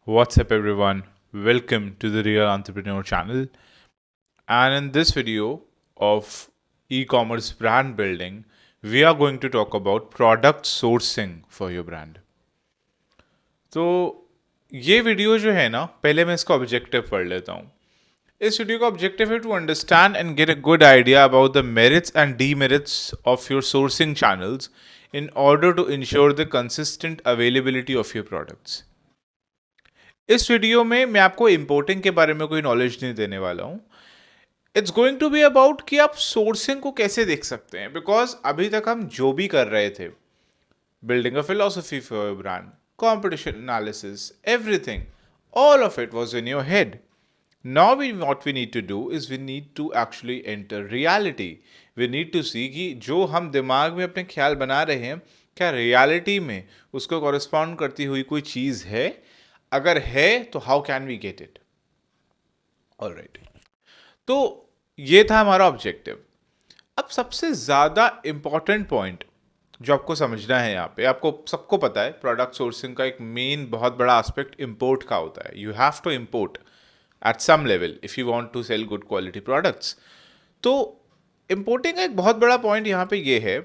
What's up, everyone? Welcome to the Real Entrepreneur channel. And in this video of e commerce brand building, we are going to talk about product sourcing for your brand. तो ये video जो है ना, पहले मैं इसका objective पढ़ लेता हूँ. इस वीडियो का ऑब्जेक्टिव है to understand and get a good idea about the merits and demerits of your sourcing channels in order to ensure the consistent availability of your products. इस वीडियो में मैं आपको इंपोर्टिंग के बारे में कोई नॉलेज नहीं देने वाला हूं. It's going to be about कि आप सोर्सिंग को कैसे देख सकते हैं, बिकॉज अभी तक हम जो भी कर रहे थे, building a philosophy for your brand, competition analysis, everything, all of it was in your head. Now what we need to do is we need to actually enter reality. We need to see कि जो हम दिमाग में अपने ख्याल बना रहे हैं, क्या रियलिटी में उसको कॉरेस्पॉन्ड करती हुई कोई चीज़ है. अगर है तो how can we get it. Alright, तो ये था हमारा ऑब्जेक्टिव. अब सबसे ज़्यादा इम्पॉर्टेंट पॉइंट जो आपको समझना है यहाँ पे, आपको सबको पता है प्रोडक्ट सोर्सिंग का एक मेन बहुत बड़ा एस्पेक्ट इम्पोर्ट का होता है. You have to import at some level if you want to sell good quality products. तो इम्पोर्टिंग का एक बहुत बड़ा पॉइंट यहाँ पे ये है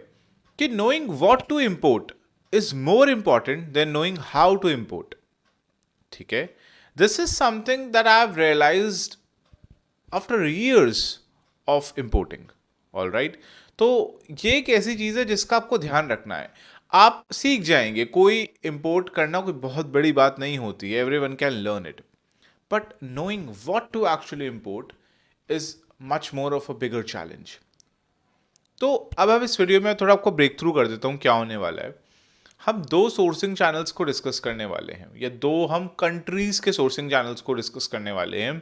कि knowing what to import is more important than knowing how to import. ठीक है, this is something that I have realised after years of importing. All right, तो ये एक ऐसी चीज़ है जिसका आपको ध्यान रखना है. आप सीख जाएंगे, कोई इम्पोर्ट करना कोई बहुत बड़ी बात नहीं होती है, every one can learn it. But knowing what to actually import is much more of a bigger challenge. तो अब इस वीडियो में थोड़ा आपको ब्रेक थ्रू कर देता हूँ क्या होने वाला है. हम दो सोर्सिंग चैनल्स को डिस्कस करने वाले हैं, या दो हम कंट्रीज के सोर्सिंग चैनल्स को डिस्कस करने वाले हैं.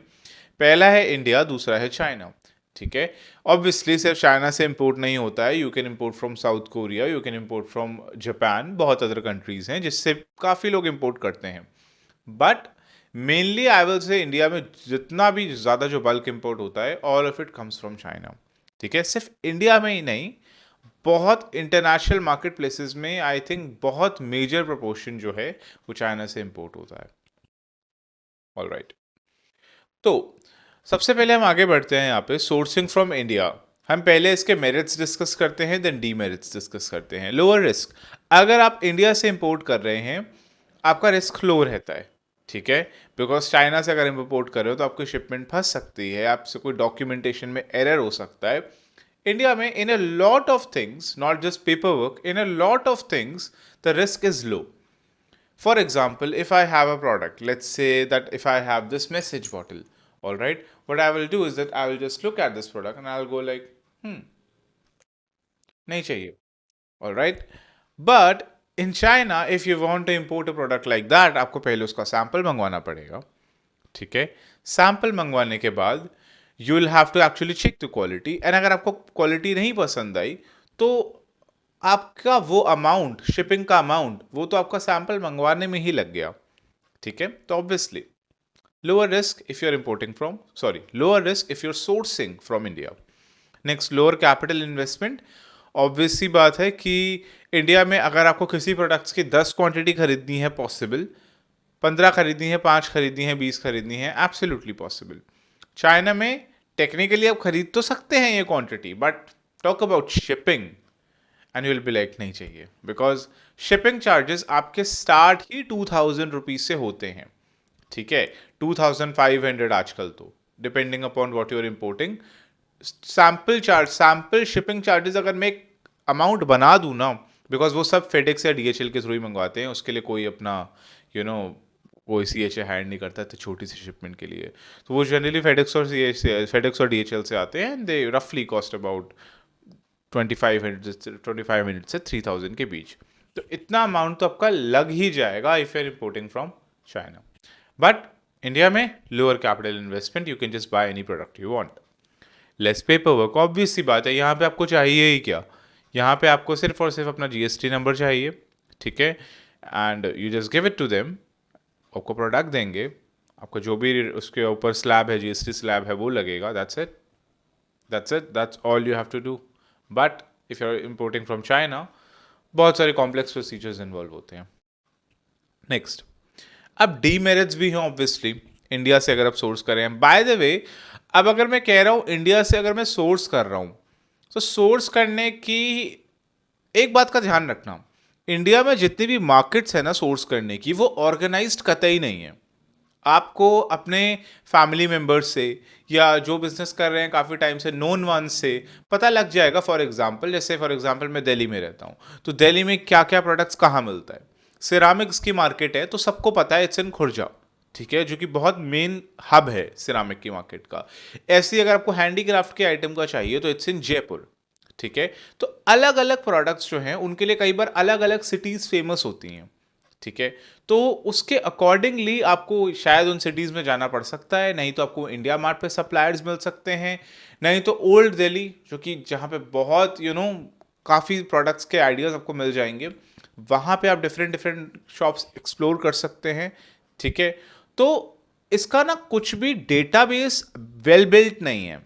पहला है इंडिया, दूसरा है चाइना. ठीक है, ऑब्वियसली सिर्फ चाइना से इंपोर्ट नहीं होता है. You can import from south Korea, you can import from Japan, बहुत अदर कंट्रीज हैं जिससे काफ़ी लोग इंपोर्ट करते हैं. But mainly I will say India में जितना भी ज़्यादा जो बल्क इंपोर्ट होता है, all of it comes from China. ठीक है, सिर्फ इंडिया में ही नहीं, बहुत इंटरनेशनल मार्केट प्लेसेस में आई थिंक बहुत मेजर प्रोपोर्शन जो है वो चाइना से इंपोर्ट होता है. ऑल राइट, तो सबसे पहले हम आगे बढ़ते हैं यहाँ पे सोर्सिंग फ्रॉम इंडिया. हम पहले इसके मेरिट्स डिस्कस करते हैं, देन डीमेरिट्स डिस्कस करते हैं. लोअर रिस्क, अगर आप इंडिया से इंपोर्ट कर रहे हैं आपका रिस्क लो रहता है. ठीक है, बिकॉज चाइना से अगर इंपोर्ट कर रहे हो तो आपकी शिपमेंट फंस सकती है, आपसे कोई डॉक्यूमेंटेशन में एरर हो सकता है. इंडिया में in a lot of things, not just paper work, in a lot of things the risk is low. For example, if I have a product, let's say that if I have this message bottle, all right, what I will do is that I will just look at this product and I'll go like, nahi chahiye, all right. But in China, if you want to import a product like that, आपको पहले उसका sample मंगवाना पड़ेगा. ठीक है, sample मंगवाने के बाद you will have to actually check the quality, and अगर आपको क्वालिटी नहीं पसंद आई तो आपका वो अमाउंट, शिपिंग का अमाउंट, वो तो आपका सैंपल मंगवाने में ही लग गया. ठीक है, तो obviously lower risk if you are importing from, sorry, lower risk if you are sourcing from India. Next, lower capital investment. Obvious सी बात है कि इंडिया में अगर आपको किसी प्रोडक्ट्स की 10 क्वांटिटी खरीदनी है पॉसिबल, 15 खरीदनी है, 5 खरीदनी है, 20 खरीदनी है, एब्सोल्युटली पॉसिबल. चाइना में टेक्निकली आप खरीद तो सकते हैं ये quantity, but talk about shipping and you will be like नहीं चाहिए, बिकॉज शिपिंग चार्जेस आपके स्टार्ट ही 2000 रुपीज से होते हैं. ठीक है, 2500 आजकल तो, depending upon what you are importing. Sample charge, sample shipping charges अगर मैं एक अमाउंट बना दूँ ना, बिकॉज वो सब फेडेक्स या डीएचएल के थ्रू ही मंगवाते हैं, उसके लिए कोई अपना कोई सी एच ए हायर नहीं करता तो छोटी सी शिपमेंट के लिए, तो वो जनरली फेडेक्स और डीएचएल से आते हैं, एंड दे रफली कॉस्ट अबाउट 2500 से 3000 के बीच. तो इतना अमाउंट तो आपका लग ही जाएगा if you are importing from China. But India में lower capital investment, you can just buy any product you want. Less paper work, obvious सी बात है, यहाँ पे आपको चाहिए ही क्या, यहाँ पे आपको सिर्फ और सिर्फ अपना जीएसटी नंबर चाहिए. ठीक है, and you just give it to them, आपको प्रोडक्ट देंगे, आपका जो भी उसके ऊपर स्लैब है, जीएसटी स्लैब है, वो लगेगा. That's it, that's all you have to do. But if you are importing from China, बहुत सारे कॉम्प्लेक्स प्रोसीजर्स इन्वॉल्व होते हैं. नेक्स्ट, अब डीमेरिट्स भी हैं ऑब्वियसली इंडिया से अगर आप सोर्स करें। बाय द वे, अब अगर मैं कह रहा हूँ इंडिया से अगर मैं सोर्स कर रहा हूँ, तो सोर्स करने की एक बात का ध्यान रखना, इंडिया में जितनी भी मार्केट्स है ना सोर्स करने की, वो ऑर्गेनाइज्ड कतई नहीं है। आपको अपने फैमिली मेम्बर्स से या जो बिजनेस कर रहे हैं काफ़ी टाइम से, नोन वन से पता लग जाएगा। फॉर एग्जांपल, जैसे फॉर एग्जांपल मैं दिल्ली में रहता हूँ, तो दिल्ली में क्या क्या प्रोडक्ट्स कहाँ मिलता है। सिरामिक्स की मार्केट है तो सबको पता है, इट्स इन खुर्जा, ठीक है, जो कि बहुत मेन हब है सिरामिक की मार्केट का। ऐसे ही अगर आपको हैंडीक्राफ्ट के आइटम का चाहिए तो इट्स इन जयपुर, ठीक है। तो अलग अलग प्रोडक्ट्स जो हैं उनके लिए कई बार अलग अलग सिटीज़ फेमस होती हैं, ठीक है। तो उसके अकॉर्डिंगली आपको शायद उन सिटीज़ में जाना पड़ सकता है, नहीं तो आपको इंडिया मार्ट पे सप्लायर्स मिल सकते हैं, नहीं तो ओल्ड दिल्ली, जो कि जहाँ पे बहुत काफ़ी प्रोडक्ट्स के आइडियाज़ आपको मिल जाएंगे, वहाँ पे आप डिफरेंट डिफरेंट शॉप्स एक्सप्लोर कर सकते हैं, ठीक है। तो इसका ना कुछ भी डेटाबेस वेल बिल्ट नहीं है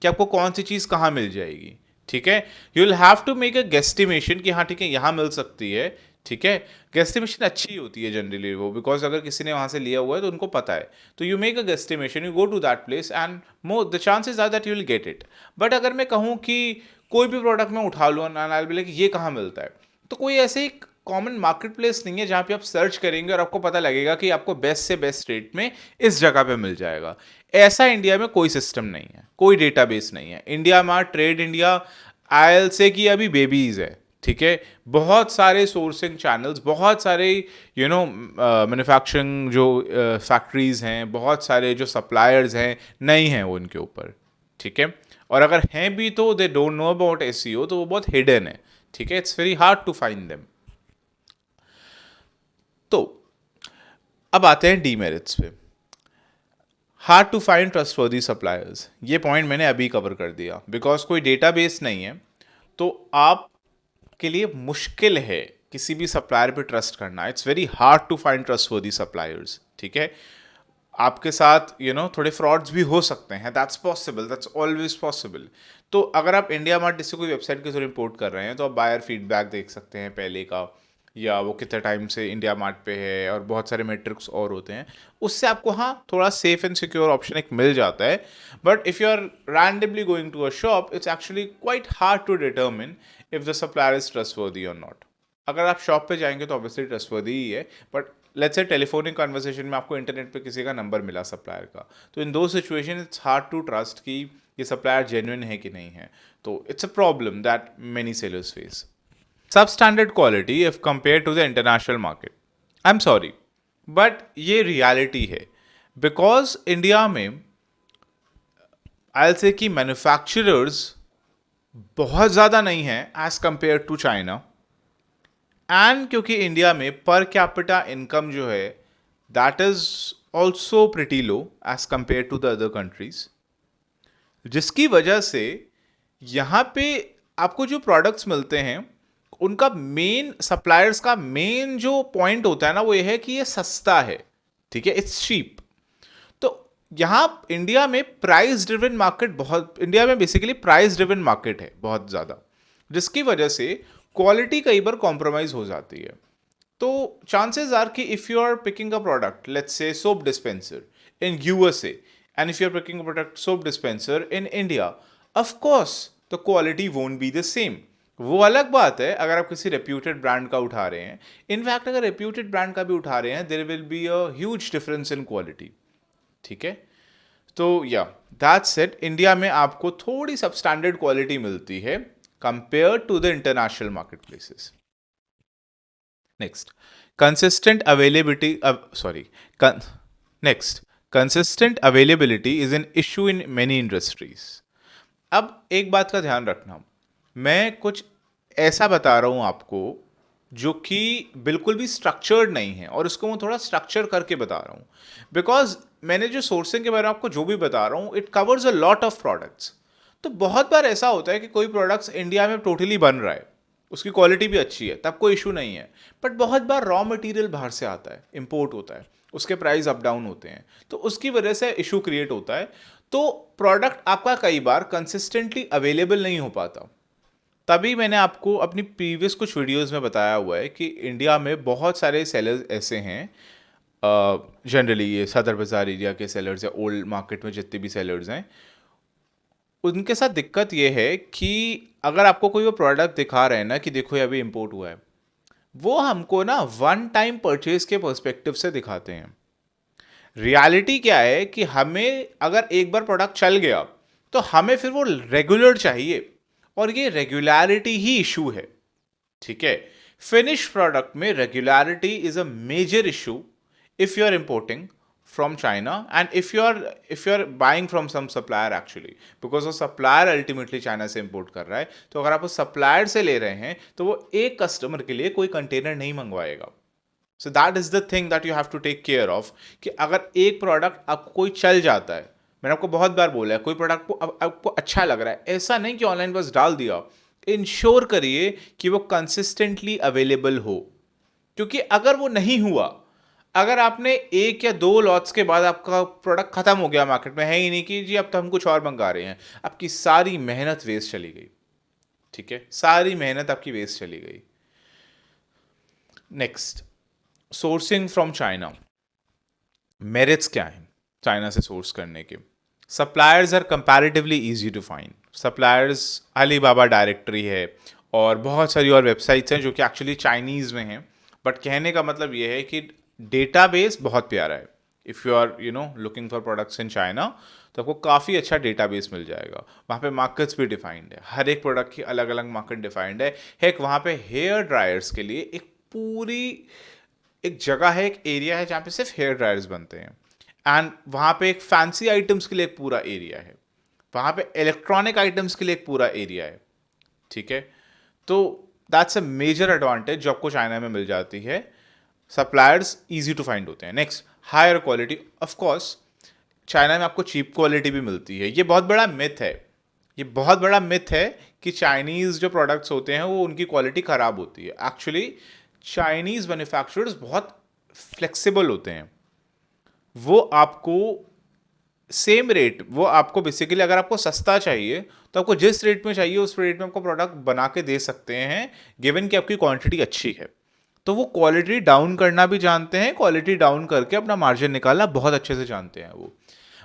कि आपको कौन सी चीज़ कहाँ मिल जाएगी, ठीक है। You will have to make a guesstimation कि हाँ ठीक है यहाँ मिल सकती है, ठीक है। गेस्टिमेशन अच्छी होती है जनरली वो, बिकॉज अगर किसी ने वहाँ से लिया हुआ है तो उनको पता है। तो you make a guesstimation, you go to that place and more the chances are that you will get it. But अगर मैं कहूँ कि कोई भी प्रोडक्ट मैं उठा लूँ and I will be like ये कहाँ मिलता है, तो कोई ऐसे एक कॉमन मार्केट प्लेस नहीं है जहाँ पे आप सर्च करेंगे और आपको पता लगेगा कि आपको बेस्ट से बेस्ट रेट में इस जगह पे मिल जाएगा। ऐसा इंडिया में कोई सिस्टम नहीं है, कोई डेटाबेस नहीं है। India mart, trade India, oil से की अभी बेबीज है, ठीक है। बहुत सारे सोर्सिंग चैनल्स, बहुत सारे मैन्युफैक्चरिंग जो फैक्ट्रीज हैं, बहुत सारे जो सप्लायर्स हैं, नहीं हैं वो उनके ऊपर, ठीक है। और अगर हैं भी तो they don't know about SEO, तो वो बहुत हिडन है, ठीक है। It's very hard to find them. तो अब आते हैं डीमेरिट्स पे। Hard to find trustworthy suppliers, ये पॉइंट मैंने अभी कवर कर दिया। बिकॉज कोई डेटाबेस नहीं है तो आपके लिए मुश्किल है किसी भी सप्लायर पे ट्रस्ट करना। It's very hard to find trustworthy suppliers, ठीक है। आपके साथ थोड़े फ्रॉड्स भी हो सकते हैं, that's possible, that's always possible. तो अगर आप इंडिया मार्ट से कोई वेबसाइट के थ्रू इम्पोर्ट कर रहे हैं तो आप बायर फीडबैक देख सकते हैं पहले का, या वो कितने टाइम से इंडिया मार्ट पे है, और बहुत सारे मेट्रिक्स और होते हैं। उससे आपको हाँ थोड़ा सेफ एंड सिक्योर ऑप्शन एक मिल जाता है। But if you are randomly going to a shop, it's actually quite hard to determine if the supplier is trustworthy और नॉट। अगर आप शॉप पे जाएंगे तो ऑब्वियसली ट्रस्टवर्दी ही है, but let's say telephonic conversation में आपको इंटरनेट पे किसी का नंबर मिला सप्लायर का, तो इन दो situation it's hard to trust कि ये सप्लायर जेन्युइन है कि नहीं है। तो it's a problem that many sellers face. Substandard quality if compared to the international market. I'm sorry, but ये रियलिटी है। बिकॉज इंडिया में आई से कि मैन्युफैक्चरर्स बहुत ज़्यादा नहीं है as compare to China, and क्योंकि इंडिया में पर कैपिटा इनकम जो है that is also pretty low as compare to the other countries, जिसकी वजह से यहाँ पे आपको जो प्रोडक्ट्स मिलते हैं उनका मेन सप्लायर्स का मेन जो पॉइंट होता है ना, वो ये है कि ये सस्ता है, ठीक है, इट्स चीप। तो यहाँ इंडिया में प्राइस ड्रिवन मार्केट बहुत, इंडिया में बेसिकली प्राइस ड्रिवन मार्केट है बहुत ज़्यादा, जिसकी वजह से क्वालिटी कई बार कॉम्प्रोमाइज हो जाती है। तो चांसेस आर कि if you are picking a product, let's say soap dispenser in USA, and if you are picking a product soap dispenser in India, of course the quality won't be the same. वो अलग बात है अगर आप किसी reputed brand का उठा रहे हैं। इनफैक्ट अगर रेप्यूटेड ब्रांड का भी उठा रहे हैं, there will be a huge difference in quality, ठीक है। तो या दैट्स इट, इंडिया में आपको थोड़ी सब स्टैंडर्ड क्वालिटी मिलती है compare to the international market places. Next, consistent availability, next, consistent availability is an issue in many industries. अब एक बात का ध्यान रखना, मैं कुछ ऐसा बता रहा हूँ आपको जो कि बिल्कुल भी स्ट्रक्चर्ड नहीं है, और इसको मैं थोड़ा स्ट्रक्चर करके बता रहा हूँ। बिकॉज मैंने जो सोर्सिंग के बारे में आपको जो भी बता रहा हूँ, it covers a lot of products. तो बहुत बार ऐसा होता है कि कोई प्रोडक्ट्स इंडिया में टोटली बन रहा है, उसकी क्वालिटी भी अच्छी है, तब कोई इशू नहीं है। बट बहुत बार रॉ मटेरियल बाहर से आता है, इम्पोर्ट होता है, उसके प्राइस अप डाउन होते हैं, तो उसकी वजह से इशू क्रिएट होता है। तो प्रोडक्ट आपका कई बार कंसिस्टेंटली अवेलेबल नहीं हो पाता। तभी मैंने आपको अपनी प्रीवियस कुछ वीडियोस में बताया हुआ है कि इंडिया में बहुत सारे सेलर्स ऐसे हैं जनरली ये सदर बाज़ार एरिया के सेलर्स या ओल्ड मार्केट में जितने भी सेलर्स हैं, उनके साथ दिक्कत ये है कि अगर आपको कोई वो प्रोडक्ट दिखा रहे हैं ना कि देखो ये अभी इम्पोर्ट हुआ है, वो हमको ना वन टाइम परचेज के पर्सपेक्टिव से दिखाते हैं। रियलिटी क्या है कि हमें अगर एक बार प्रोडक्ट चल गया तो हमें फिर वो रेगुलर चाहिए, और ये रेगुलरिटी ही इशू है। ठीक है, फिनिश प्रोडक्ट में regularity is a major issue if you are importing from China and if you are buying from some supplier actually, because वो supplier ultimately China से import कर रहा है, तो अगर आप उस supplier से ले रहे हैं तो वो एक कस्टमर के लिए कोई कंटेनर नहीं मंगवाएगा। So that is the thing that you have to take care of कि अगर एक प्रोडक्ट आपको कोई चल जाता है, मैंने आपको बहुत बार बोला है, कोई प्रोडक्ट को आपको अच्छा लग रहा है, ऐसा नहीं कि ऑनलाइन बस डाल दिया, इंश्योर करिए कि वो कंसिस्टेंटली अवेलेबल हो। क्योंकि अगर वो नहीं हुआ, अगर आपने एक या दो लॉट्स के बाद आपका प्रोडक्ट खत्म हो गया, मार्केट में है ही नहीं कि जी अब तो हम कुछ और मंगा रहे हैं, आपकी सारी मेहनत वेस्ट चली गई। ठीक है, सारी मेहनत आपकी वेस्ट चली गई। Next, sourcing from China. Merits क्या हैं चाइना से सोर्स करने के? Suppliers are comparatively easy to find. Suppliers Alibaba directory है और बहुत सारी और वेबसाइट्स हैं जो कि एक्चुअली चाइनीज़ में हैं, बट कहने का मतलब ये है कि डेटाबेस बहुत प्यारा है। If you are looking for products in China, तो आपको काफ़ी अच्छा डेटाबेस मिल जाएगा। वहाँ पे मार्केट्स भी डिफाइंड है, हर एक प्रोडक्ट की अलग अलग मार्केट डिफाइंड है। एक वहाँ पे हेयर ड्रायर्स के लिए एक पूरी एक जगह है, एक एरिया है जहाँ पे सिर्फ हेयर ड्रायर्स बनते हैं, एंड वहाँ पे एक फैंसी आइटम्स के लिए एक पूरा एरिया है, वहाँ पे इलेक्ट्रॉनिक आइटम्स के लिए एक पूरा एरिया है। ठीक है, तो दैट्स अ मेजर एडवांटेज जो आपको चाइना में मिल जाती है। सप्लायर्स इजी टू फाइंड होते हैं। Next, higher quality. Of course China में आपको चीप क्वालिटी भी मिलती है। ये बहुत बड़ा मिथ है, ये बहुत बड़ा मिथ है कि चाइनीज़ जो प्रोडक्ट्स होते हैं वो उनकी क्वालिटी ख़राब होती है। एक्चुअली चाइनीज़ मैन्युफैक्चरर्स बहुत फ्लेक्सिबल होते हैं। वो आपको सेम रेट, वो आपको बेसिकली अगर आपको सस्ता चाहिए तो आपको जिस रेट में चाहिए उस रेट में आपको प्रोडक्ट बना के दे सकते हैं, गिवन कि आपकी क्वांटिटी अच्छी है। तो वो क्वालिटी डाउन करना भी जानते हैं, क्वालिटी डाउन करके अपना मार्जिन निकालना बहुत अच्छे से जानते हैं वो।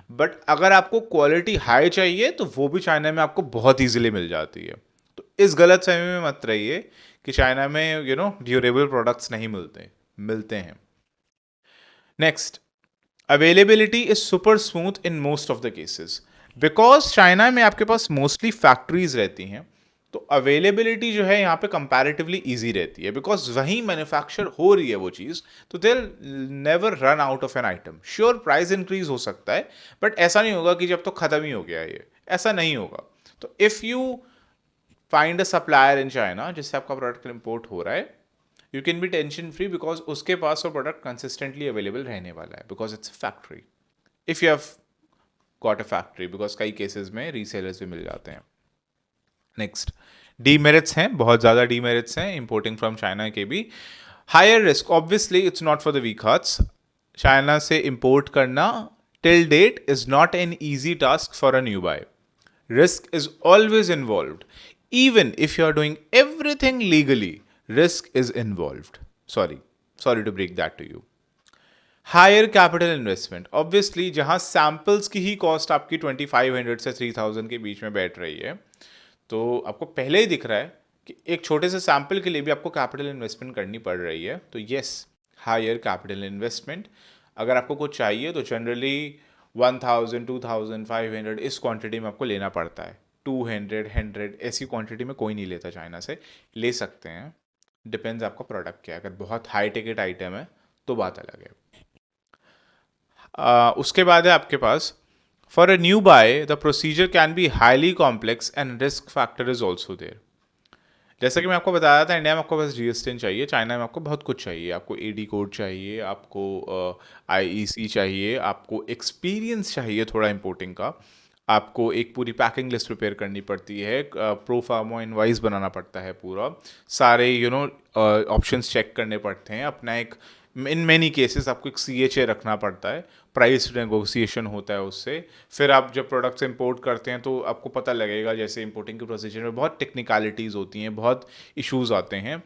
बट अगर आपको क्वालिटी हाई चाहिए तो वो भी चाइना में आपको बहुत ईजिली मिल जाती है। तो इस गलत फहमी में मत रहिए कि चाइना में ड्यूरेबल प्रोडक्ट्स नहीं मिलते, मिलते हैं। Next, availability is super smooth in most of the cases. Because China में आपके पास मोस्टली फैक्ट्रीज रहती हैं, तो अवेलेबिलिटी जो है यहाँ पे कंपैरेटिवली इजी रहती है, बिकॉज वहीं मैन्युफैक्चर हो रही है वो चीज़, तो they never run out of an item. Sure price increase हो सकता है, बट ऐसा नहीं होगा कि जब तो ख़त्म ही हो गया ये, ऐसा नहीं होगा। तो if you find a supplier in China जिससे आपका प्रोडक्ट इम्पोर्ट हो रहा है, you can be tension free, because उसके पास वो प्रोडक्ट कंसिस्टेंटली अवेलेबल रहने वाला है, because it's a factory. If you have got a factory, because कई केसेस में रीसेलर्स भी मिल जाते हैं। नेक्स्ट, डीमेरिट्स हैं, बहुत ज़्यादा डीमेरिट्स हैं इंपोर्टिंग फ्रॉम चाइना के भी। Higher risk, obviously it's not for the weak hearts. China से इंपोर्ट करना till date is not an easy task for a new buy. Risk is always involved. Even if you are doing everything legally, risk is involved. Sorry to break that to you. Higher capital investment. Obviously, जहाँ samples की ही cost आपकी 2500 से 3000 के बीच में बैठ रही है, तो आपको पहले ही दिख रहा है कि एक छोटे से सैम्पल के लिए भी आपको कैपिटल इन्वेस्टमेंट करनी पड़ रही है। तो येस, हायर कैपिटल इन्वेस्टमेंट। अगर आपको कुछ चाहिए तो जनरली 1000, 2000, 500 इस क्वांटिटी में आपको लेना पड़ता है। 200, 100 ऐसी क्वांटिटी में कोई नहीं लेता चाइना से। ले सकते हैं, डिपेंड्स आपका प्रोडक्ट क्या है। अगर बहुत हाई टिकट आइटम है तो बात अलग है। उसके बाद है आपके पास, for a new bye the procedure can be highly complex and risk factor is also there. जैसा कि मैं आपको बताया था, इंडिया में आपको बस जीएसटी चाहिए, चाइना में आपको बहुत कुछ चाहिए। आपको एडी कोड चाहिए, आपको आईईसी चाहिए, आपको एक्सपीरियंस चाहिए थोड़ा इंपोर्टिंग का, आपको एक पूरी पैकिंग लिस्ट प्रिपेयर करनी पड़ती है, प्रो फार्मो इनवाइस बनाना पड़ता है पूरा, सारे ऑप्शंस चेक करने पड़ते हैं अपना। एक इन मैनी केसेस आपको एक CHA रखना पड़ता है, प्राइस नेगोशिएशन होता है उससे। फिर आप जब प्रोडक्ट्स इंपोर्ट करते हैं तो आपको पता लगेगा, जैसे इंपोर्टिंग के प्रोसीजर में बहुत टेक्निकलिटीज़ होती हैं, बहुत इश्यूज आते हैं।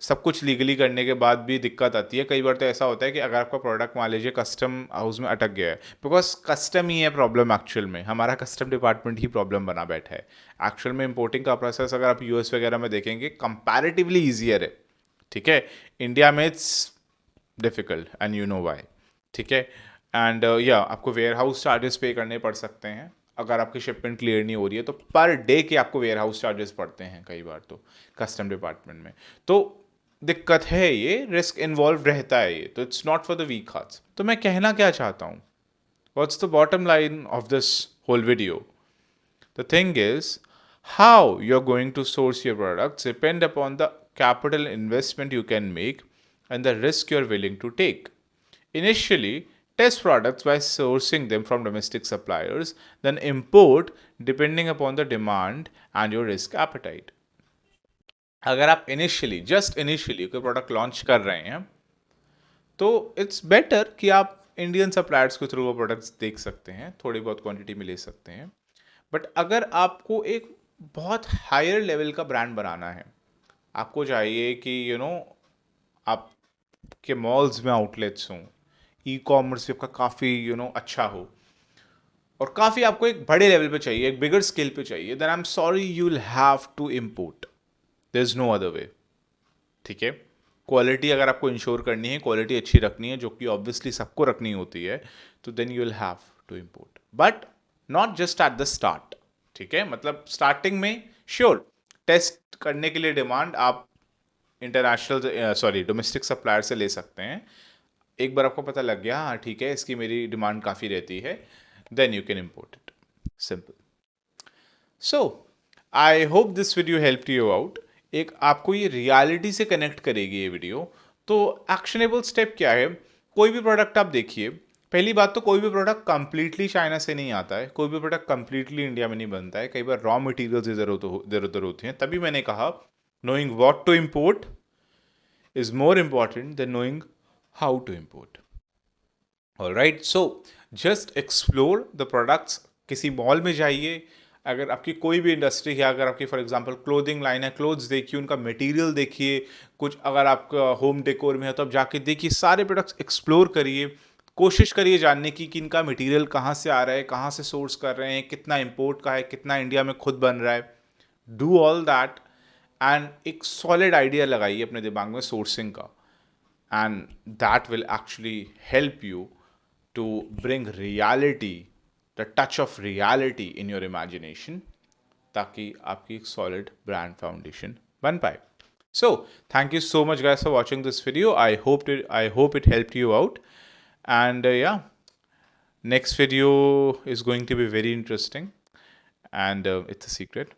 सब कुछ लीगली करने के बाद भी दिक्कत आती है। कई बार तो ऐसा होता है कि अगर आपका प्रोडक्ट मान लीजिए कस्टम हाउस में अटक गया है, बिकॉज कस्टम ही है प्रॉब्लम एक्चुअल में, हमारा कस्टम डिपार्टमेंट ही प्रॉब्लम बना बैठा है। एक्चुअल में इंपोर्टिंग का प्रोसेस अगर आप यूएस वगैरह में देखेंगे कंपैरेटिवली ईजियर है, ठीक है। इंडिया में it's difficult and you know why, ठीक है। एंड या आपको वेयर हाउस चार्जेस पे करने पड़ सकते हैं अगर आपकी शिपमेंट क्लियर नहीं हो रही है, तो पर डे के आपको वेयर हाउस चार्जेस पड़ते हैं कई बार तो कस्टम डिपार्टमेंट में। तो दिक्कत है, ये रिस्क इन्वॉल्व रहता है ये, तो it's not for the weak hearts. तो मैं कहना क्या चाहता हूँ, what's the bottom line of this whole video? The thing is, how you're going to source your products depend upon the capital investment you can make and the risk you're willing to take. Initially, test products by sourcing them from domestic suppliers, then import depending upon the demand and your risk appetite. अगर आप just initially कोई product launch कर रहे हैं तो it's better कि आप Indian suppliers के थ्रू वो प्रोडक्ट्स देख सकते हैं, थोड़ी बहुत क्वांटिटी में ले सकते हैं। बट अगर आपको एक बहुत हायर लेवल का ब्रांड बनाना है, आपको चाहिए कि आपके मॉल्स में आउटलेट्स हों, ई कॉमर्स आपका काफ़ी अच्छा हो, और काफ़ी आपको एक बड़े लेवल पे चाहिए, एक बिगर स्केल पे चाहिए, then I am sorry you will have to import. There is no other way, ठीक है। क्वालिटी अगर आपको इंश्योर करनी है, क्वालिटी अच्छी रखनी है, जो कि ऑब्वियसली सबको रखनी होती है, तो then you will have to import, but not just at the start, ठीक है। मतलब स्टार्टिंग में श्योर टेस्ट करने के लिए डिमांड आप डोमेस्टिक सप्लायर से ले सकते हैं। एक बार आपको पता लग गया हाँ ठीक है इसकी मेरी डिमांड काफ़ी रहती है, then you can import it, simple. So I hope this video help you out. एक आपको ये रियलिटी से कनेक्ट करेगी ये वीडियो। तो एक्शनेबल स्टेप क्या है? कोई भी प्रोडक्ट आप देखिए, पहली बात तो कोई भी प्रोडक्ट कंप्लीटली चाइना से नहीं आता है, कोई भी प्रोडक्ट कंप्लीटली इंडिया में नहीं बनता है, कई बार रॉ मटेरियल्स इधर उधर होती हैं। तभी मैंने कहा knowing what to import is more important than knowing how to import. Alright, so just explore the products. किसी मॉल में जाइए, अगर आपकी कोई भी इंडस्ट्री है, अगर आपकी फॉर एग्जांपल क्लोथिंग लाइन है, क्लोथ्स देखिए, उनका मटेरियल देखिए, कुछ अगर आपका होम डेकोर में है तो आप जाके देखिए, सारे प्रोडक्ट्स एक्सप्लोर करिए, कोशिश करिए जानने की कि इनका मटेरियल कहाँ से आ रहा है, कहाँ से सोर्स कर रहे हैं, कितना इंपोर्ट का है, कितना इंडिया में खुद बन रहा है। डू ऑल दैट एंड एक सॉलिड आइडिया लगाइए अपने दिमाग में सोर्सिंग का, and that will actually help you to bring reality, the touch of reality in your imagination, ताकि आपकी एक solid brand foundation बन पाए। So thank you so much guys for watching this video. I hope it helped you out, and yeah, next video is going to be very interesting, and it's a secret.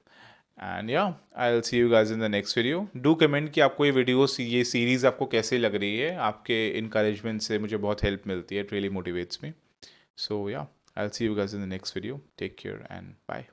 And yeah I will see you guys in the next video. Do comment कि आपको ये series आपको कैसे लग रही है। आपके encouragement से मुझे बहुत हेल्प मिलती है, it really motivates me. So yeah, I will see you guys in the next video. Take care and bye.